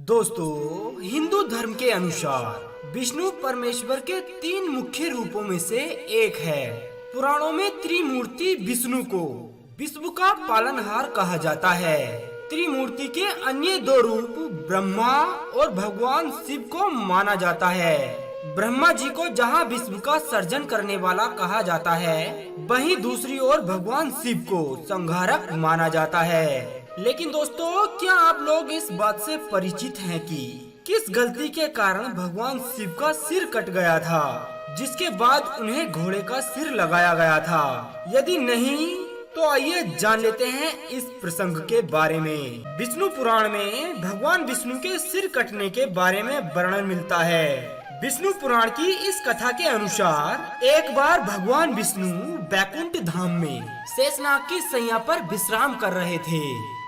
दोस्तों, हिंदू धर्म के अनुसार विष्णु परमेश्वर के तीन मुख्य रूपों में से एक है। पुराणों में त्रिमूर्ति विष्णु को विश्व का पालनहार कहा जाता है। त्रिमूर्ति के अन्य दो रूप ब्रह्मा और भगवान शिव को माना जाता है। ब्रह्मा जी को जहाँ विश्व का सर्जन करने वाला कहा जाता है, वहीं दूसरी ओर भगवान शिव को संहारक माना जाता है। लेकिन दोस्तों, क्या आप लोग इस बात से परिचित हैं कि किस गलती के कारण भगवान शिव का सिर कट गया था, जिसके बाद उन्हें घोड़े का सिर लगाया गया था? यदि नहीं तो आइए जान लेते हैं इस प्रसंग के बारे में। विष्णु पुराण में भगवान विष्णु के सिर कटने के बारे में वर्णन मिलता है। विष्णु पुराण की इस कथा के अनुसार एक बार भगवान विष्णु बैकुंठ धाम में शेषनाग की सैया पर विश्राम कर रहे थे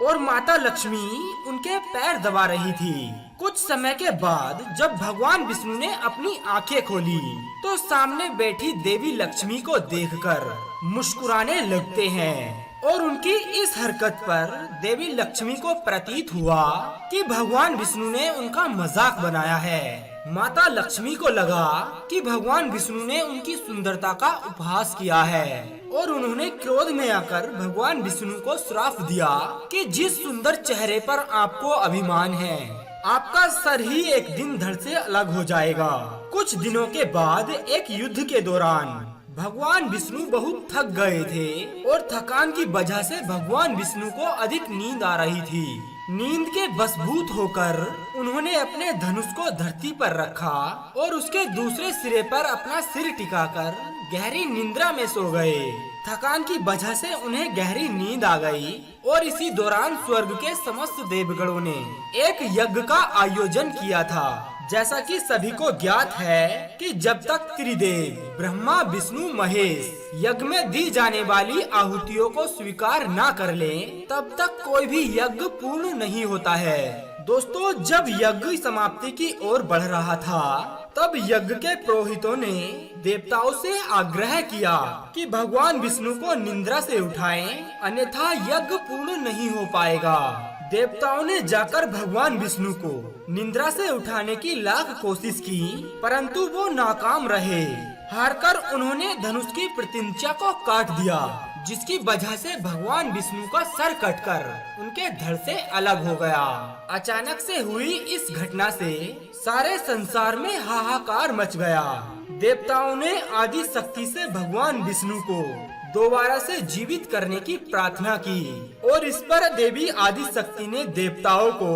और माता लक्ष्मी उनके पैर दबा रही थी। कुछ समय के बाद जब भगवान विष्णु ने अपनी आंखें खोली तो सामने बैठी देवी लक्ष्मी को देखकर मुस्कुराने लगते हैं और उनकी इस हरकत पर देवी लक्ष्मी को प्रतीत हुआ कि भगवान विष्णु ने उनका मजाक बनाया है। माता लक्ष्मी को लगा कि भगवान विष्णु ने उनकी सुंदरता का उपहास किया है और उन्होंने क्रोध में आकर भगवान विष्णु को श्राप दिया कि जिस सुंदर चेहरे पर आपको अभिमान है, आपका सर ही एक दिन धड़ से अलग हो जाएगा। कुछ दिनों के बाद एक युद्ध के दौरान भगवान विष्णु बहुत थक गए थे और थकान की वजह से भगवान विष्णु को अधिक नींद आ रही थी। नींद के वशभूत होकर उन्होंने अपने धनुष को धरती पर रखा और उसके दूसरे सिरे पर अपना सिर टिकाकर गहरी निंद्रा में सो गए। थकान की वजह से उन्हें गहरी नींद आ गई और इसी दौरान स्वर्ग के समस्त देवगणों ने एक यज्ञ का आयोजन किया था। जैसा कि सभी को ज्ञात है कि जब तक त्रिदेव ब्रह्मा विष्णु महेश यज्ञ में दी जाने वाली आहुतियों को स्वीकार ना कर लें, तब तक कोई भी यज्ञ पूर्ण नहीं होता है। दोस्तों, जब यज्ञ समाप्ति की ओर बढ़ रहा था, तब यज्ञ के पुरोहितों ने देवताओं से आग्रह किया कि भगवान विष्णु को निद्रा से उठाएं, अन्यथा यज्ञ पूर्ण नहीं हो पाएगा। देवताओं ने जाकर भगवान विष्णु को निद्रा से उठाने की लाख कोशिश की, परंतु वो नाकाम रहे। हारकर उन्होंने धनुष की प्रतिज्ञा को काट दिया, जिसकी वजह से भगवान विष्णु का सर कटकर उनके धड़ से अलग हो गया। अचानक से हुई इस घटना से सारे संसार में हाहाकार मच गया। देवताओं ने आदि शक्ति से भगवान विष्णु को दोबारा से जीवित करने की प्रार्थना की और इस पर देवी आदि शक्ति ने देवताओं को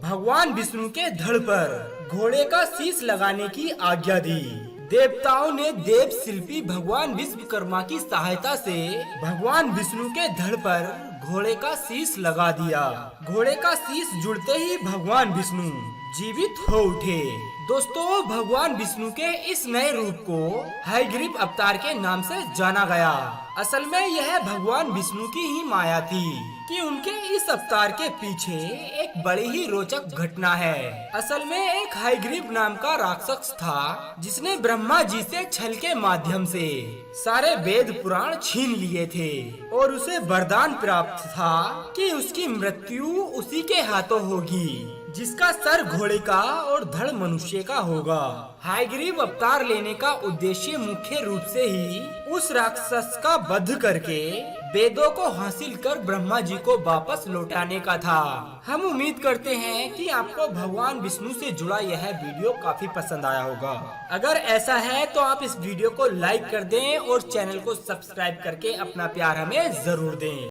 भगवान विष्णु के धड़ पर घोड़े का शीश लगाने की आज्ञा दी। देवताओं ने देव शिल्पी भगवान विश्वकर्मा की सहायता से भगवान विष्णु के धड़ पर घोड़े का शीश लगा दिया। घोड़े का शीश जुड़ते ही भगवान विष्णु जीवित हो उठे। दोस्तों, भगवान विष्णु के इस नए रूप को हयग्रीव अवतार के नाम से जाना गया। असल में यह भगवान विष्णु की ही माया थी कि उनके इस अवतार के पीछे एक बड़ी ही रोचक घटना है। असल में एक हयग्रीव नाम का राक्षस था, जिसने ब्रह्मा जी से छल के माध्यम से सारे वेद पुराण छीन लिए थे और उसे वरदान प्राप्त था कि उसकी मृत्यु उसी के हाथों होगी, जिसका सर घोड़े का और धड़ मनुष्य का होगा। हयग्रीव अवतार लेने का उद्देश्य मुख्य रूप से ही उस राक्षस का वध करके वेदों को हासिल कर ब्रह्मा जी को वापस लौटाने का था। हम उम्मीद करते हैं कि आपको भगवान विष्णु से जुड़ा यह वीडियो काफी पसंद आया होगा। अगर ऐसा है तो आप इस वीडियो को लाइक कर दें और चैनल को सब्सक्राइब करके अपना प्यार हमें जरूर दें।